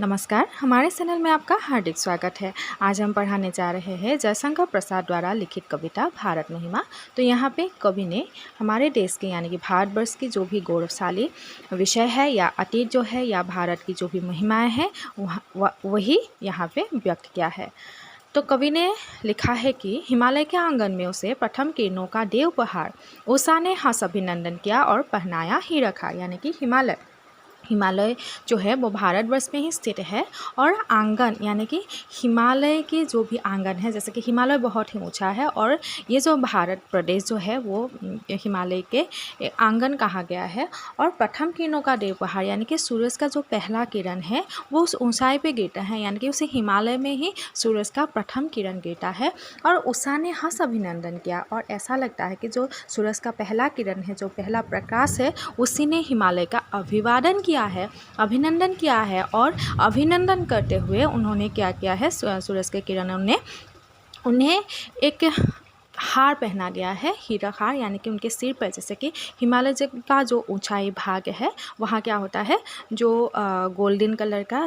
नमस्कार, हमारे चैनल में आपका हार्दिक स्वागत है। आज हम पढ़ाने जा रहे हैं जयशंकर प्रसाद द्वारा लिखित कविता भारत महिमा। तो यहाँ पे कवि ने हमारे देश के यानी कि भारतवर्ष की जो भी गौरवशाली विषय है या अतीत जो है या भारत की जो भी महिमाएं हैं वही यहाँ पे व्यक्त किया है। तो कवि ने लिखा है कि हिमालय के आंगन में उसे प्रथम किरणों का दे उपहार, उषा ने हंस अभिनंदन किया और पहनाया ही रखा। यानी कि हिमालय जो है वो भारतवर्ष में ही स्थित है और आंगन यानी कि हिमालय के जो भी आंगन है, जैसे कि हिमालय बहुत ही ऊंचा है और ये जो भारत प्रदेश जो है वो हिमालय के आंगन कहा गया है। और प्रथम किरणों का देवपहाड़ यानी कि सूरज का जो पहला किरण है वो उस ऊंचाई पे गिरता है, यानी कि उसे हिमालय में ही सूरज का प्रथम किरण गिरता है। और उषा ने हंस अभिनंदन किया और ऐसा लगता है कि जो सूरज का पहला किरण है, जो पहला प्रकाश है, उसी ने हिमालय का अभिनंदन किया है। और अभिनंदन करते हुए उन्होंने क्या किया है, सूरज के किरणों ने उन्हें एक हार पहना दिया है, हीरा हार, यानी कि उनके सिर पर। जैसे कि हिमालय का जो ऊंचाई भाग है वहाँ क्या होता है, जो गोल्डन कलर का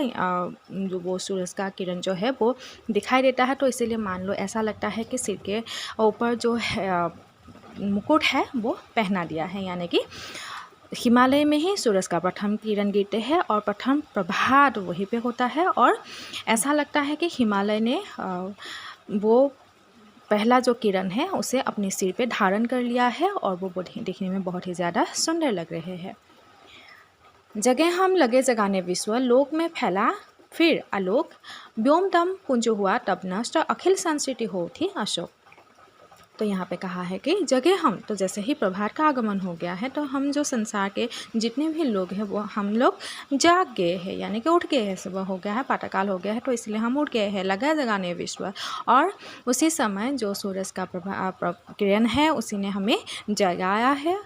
जो वो सूरज का किरण जो है वो दिखाई देता है। तो इसीलिए मान लो ऐसा लगता है कि सिर के ऊपर जो है मुकुट है वो पहना दिया है, यानी कि हिमालय में ही सूरज का प्रथम किरण गिरते हैं और प्रथम प्रभात वहीं पे होता है। और ऐसा लगता है कि हिमालय ने वो पहला जो किरण है उसे अपने सिर पे धारण कर लिया है और वो दिखने में बहुत ही ज़्यादा सुंदर लग रहे हैं। जगह हम लगे जगाने विश्व, लोक में फैला फिर आलोक, व्योम तम पुंज हुआ तब नष्ट, अखिल संस्कृति हो थी अशोक। तो यहाँ पे कहा है कि जगह हम, तो जैसे ही प्रभात का आगमन हो गया है तो हम जो संसार के जितने भी लोग हैं वो हम लोग जाग गए हैं, यानी कि उठ गए हैं, सुबह हो गया है, प्रातःकाल हो गया है, तो इसलिए हम उठ गए हैं, लगा जगाने विश्व। और उसी समय जो सूरज का किरण है उसी ने हमें जगाया है।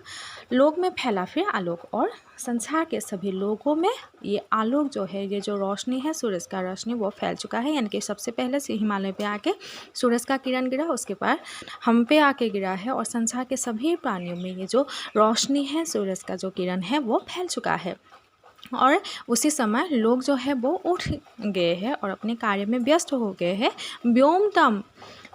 लोक में फैला फिर आलोक, और संसार के सभी लोगों में ये आलोक जो है, ये जो रोशनी है, सूरज का रोशनी वो फैल चुका है। यानी कि सबसे पहले से हिमालय पे आके सूरज का किरण गिरा, उसके बाद हम पे आके गिरा है और संसार के सभी प्राणियों में ये जो रोशनी है, सूरज का जो किरण है वो फैल चुका है। और उसी समय लोग जो है वो उठ गए हैं और अपने कार्य में व्यस्त हो गए हैं। व्योम तम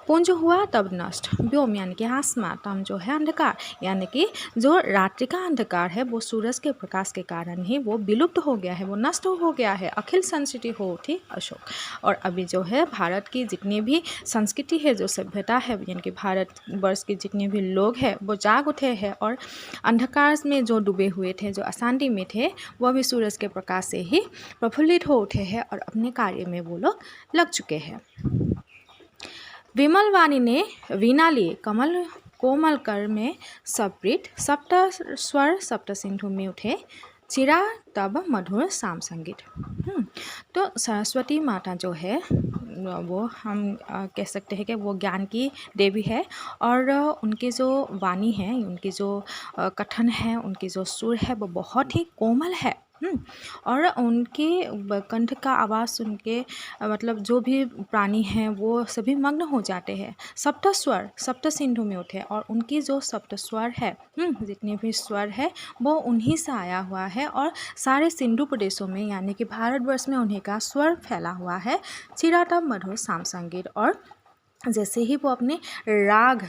पुंज हुआ तब नष्ट, व्योम यानी कि आसमान, तम जो है अंधकार, यानी कि जो रात्रि का अंधकार है वो सूरज के प्रकाश के कारण ही वो विलुप्त हो गया है, वो नष्ट हो गया है। अखिल संस्कृति हो थी अशोक, और अभी जो है भारत की जितनी भी संस्कृति है, जो सभ्यता है, यानी कि भारतवर्ष के जितने भी लोग हैं वो जाग उठे हैं और अंधकार में जो डूबे हुए थे, जो अशांति में थे, वह भी सूरज के प्रकाश से ही प्रफुल्लित हो उठे हैं और अपने कार्य में वो लोग लग चुके हैं। विमल वाणी ने वीणा लिए कमल कोमल कर में सप्रीत, सप्त स्वर सप्त सिंधु में उठे, चिरा तब मधुर साम संगीत। तो सरस्वती माता जो है वो हम कह सकते हैं कि वो ज्ञान की देवी है, और उनकी जो वाणी है, उनकी जो कथन है, उनकी जो सुर है वो बहुत ही कोमल है। और उनके कंठ का आवाज़ सुन के मतलब जो भी प्राणी हैं वो सभी मग्न हो जाते हैं। सप्त स्वर सप्त सिंधु में उठे, और उनकी जो सप्त स्वर है, जितने भी स्वर है वो उन्हीं से आया हुआ है और सारे सिंधु प्रदेशों में यानी कि भारतवर्ष में उन्हीं का स्वर फैला हुआ है। चिरातम मधुर साम संगीत, और जैसे ही वो अपने राग,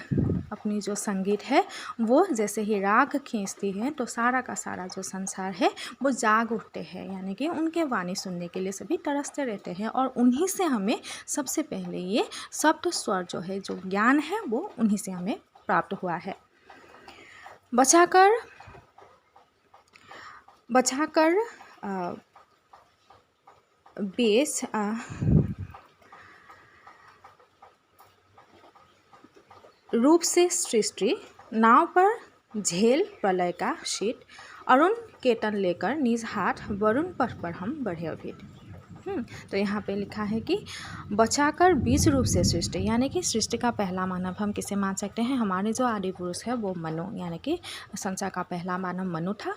अपनी जो संगीत है वो जैसे ही राग खींचती है तो सारा का सारा जो संसार है वो जाग उठते हैं, यानी कि उनके वाणी सुनने के लिए सभी तरसते रहते हैं। और उन्हीं से हमें सबसे पहले ये सप्त स्वर जो है, जो ज्ञान है, वो उन्हीं से हमें प्राप्त हुआ है। बचाकर बेस रूप से सृष्टि, नाव पर झेल प्रलय का शीत, अरुण केतन लेकर निज हाथ, वरुण पथ पर हम बढ़े अभित। तो यहाँ पे लिखा है कि बचाकर बीज रूप से सृष्टि, यानी कि सृष्टि का पहला मानव हम किसे मान सकते हैं, हमारे जो आदि पुरुष है वो मनु, यानी कि संसार का पहला मानव मनु था।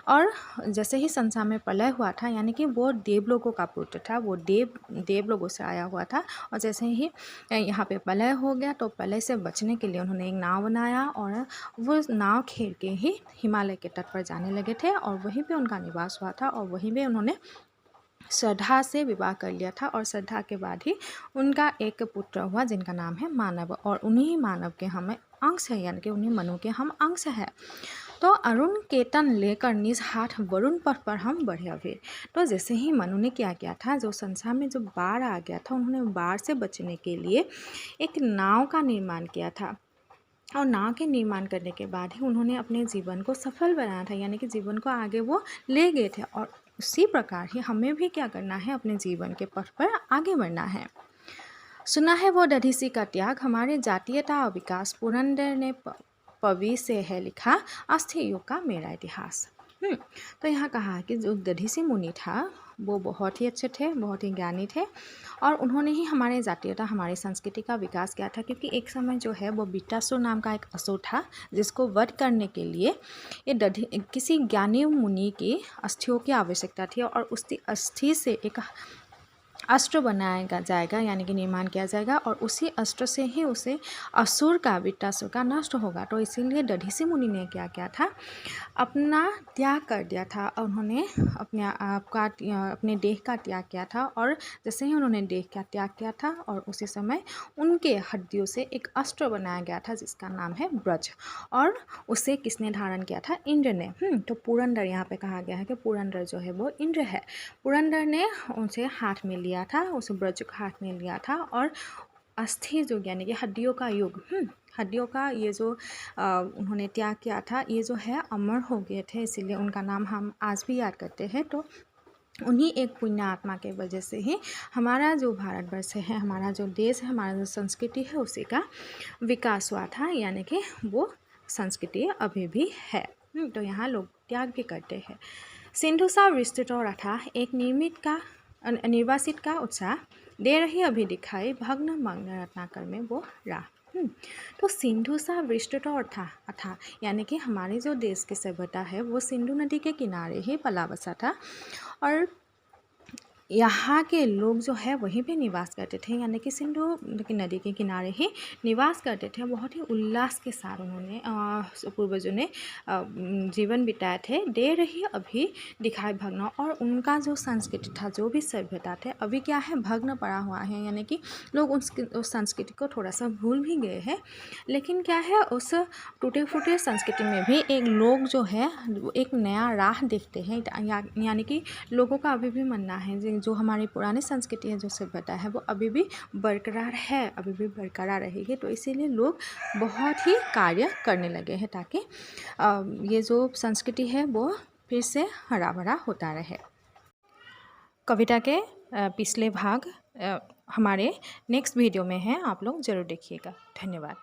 और जैसे ही संसार में प्रलय हुआ था, यानी कि वो देवलोगों का पुत्र था, वो देवलोगों से आया हुआ था। और जैसे ही यहाँ पे प्रलय हो गया तो प्रलय से बचने के लिए उन्होंने एक नाव बनाया और वो नाव खेल के ही हिमालय के तट पर जाने लगे थे और वहीं पे उनका निवास हुआ था और वहीं पे उन्होंने श्रद्धा से विवाह कर लिया था और श्रद्धा के बाद ही उनका एक पुत्र हुआ जिनका नाम है मानव, और उन्हीं मानव के हमें अंश है, यानी कि उन्हीं मनु के हम अंश है। तो अरुण केतन लेकर निज हाथ वरुण पथ पर हम बढ़े अभी। तो जैसे ही मनु ने क्या किया था, जो संसार में जो बाढ़ आ गया था, उन्होंने बाढ़ से बचने के लिए एक नाव का निर्माण किया था, और नाव के निर्माण करने के बाद ही उन्होंने अपने जीवन को सफल बनाया था, यानी कि जीवन को आगे वो ले गए थे। और उसी प्रकार ही हमें भी क्या करना है, अपने जीवन के पथ पर आगे बढ़ना है। सुना है वो दधीसी का त्याग, हमारे जातीयता और विकास, पुरंदर ने पवी से है लिखा, अस्थि युग का मेरा इतिहास। तो यहाँ कहा कि जो दधीसी मुनि था वो बहुत ही अच्छे थे, बहुत ही ज्ञानी थे, और उन्होंने ही हमारे जातीयता, हमारी संस्कृति का विकास किया था। क्योंकि एक समय जो है वो बिट्टासुर नाम का एक असुर था, जिसको वध करने के लिए ये किसी ज्ञानी मुनि की अस्थियों की आवश्यकता थी, और उसकी अस्थि से एक अस्त्र बनाया जाएगा, यानी कि निर्माण किया जाएगा, और उसी अस्त्र से ही उसे असुर का, बिट्टासुर का नष्ट होगा। तो इसीलिए दधीसी मुनि ने क्या किया था, अपना त्याग कर दिया था। उन्होंने अपने आप का, अपने देह का त्याग किया था, और जैसे ही उन्होंने देह का त्याग किया था, और उसी समय उनके हड्डियों से एक अस्त्र बनाया गया था जिसका नाम है ब्रज, और उसे किसने धारण किया था, इंद्र ने। तो पुरंदर यहाँ पे कहा गया है कि पुरंदर जो है वो इंद्र है। पुरंदर ने उनसे हाथ में लिया था, उस ब्रज को हाथ में लिया था, और अस्थि जो, यानी कि हड्डियों का युग, हड्डियों का ये जो उन्होंने त्याग किया था, ये जो है अमर हो गए थे, इसीलिए उनका नाम हम आज भी याद करते हैं। तो उन्हीं एक पुण्य आत्मा के वजह से ही हमारा जो भारतवर्ष है, हमारा जो देश है, हमारा जो संस्कृति है, उसी का विकास हुआ था, यानी कि वो संस्कृति अभी भी है। तो यहाँ लोग त्याग भी करते हैं। सिंधु सा विस्तृत रथा, एक निर्वासित का उत्साह, दे रही अभी दिखाई, भग्न मग्न रत्नाकर में वो राह। तो सिंधु सा विस्तृत था, यानी कि हमारे जो देश की सभ्यता है वो सिंधु नदी के किनारे ही पला बसा था, और यहाँ के लोग जो है वहीं पे निवास करते थे, यानी कि सिंधु नदी के किनारे ही निवास करते थे। बहुत ही उल्लास के साथ उन्होंने पूर्वजों ने जीवन बिताए थे। दे रही अभी दिखाई भग्न, और उनका जो संस्कृति था, जो भी सभ्यता थे, अभी क्या है, भग्न पड़ा हुआ है, यानी कि लोग उस संस्कृति को थोड़ा सा भूल भी गए हैं। लेकिन क्या है, उस टूटे फूटे संस्कृति में भी एक लोग जो है एक नया राह देखते हैं, यानी कि लोगों का अभी भी मानना है जो हमारी पुरानी संस्कृति है, जो सभ्यता है, वो अभी भी बरकरार है, अभी भी बरकरार रहेगी। तो इसीलिए लोग बहुत ही कार्य करने लगे हैं ताकि ये जो संस्कृति है वो फिर से हरा भरा होता रहे। कविता के पिछले भाग हमारे नेक्स्ट वीडियो में है, आप लोग ज़रूर देखिएगा। धन्यवाद।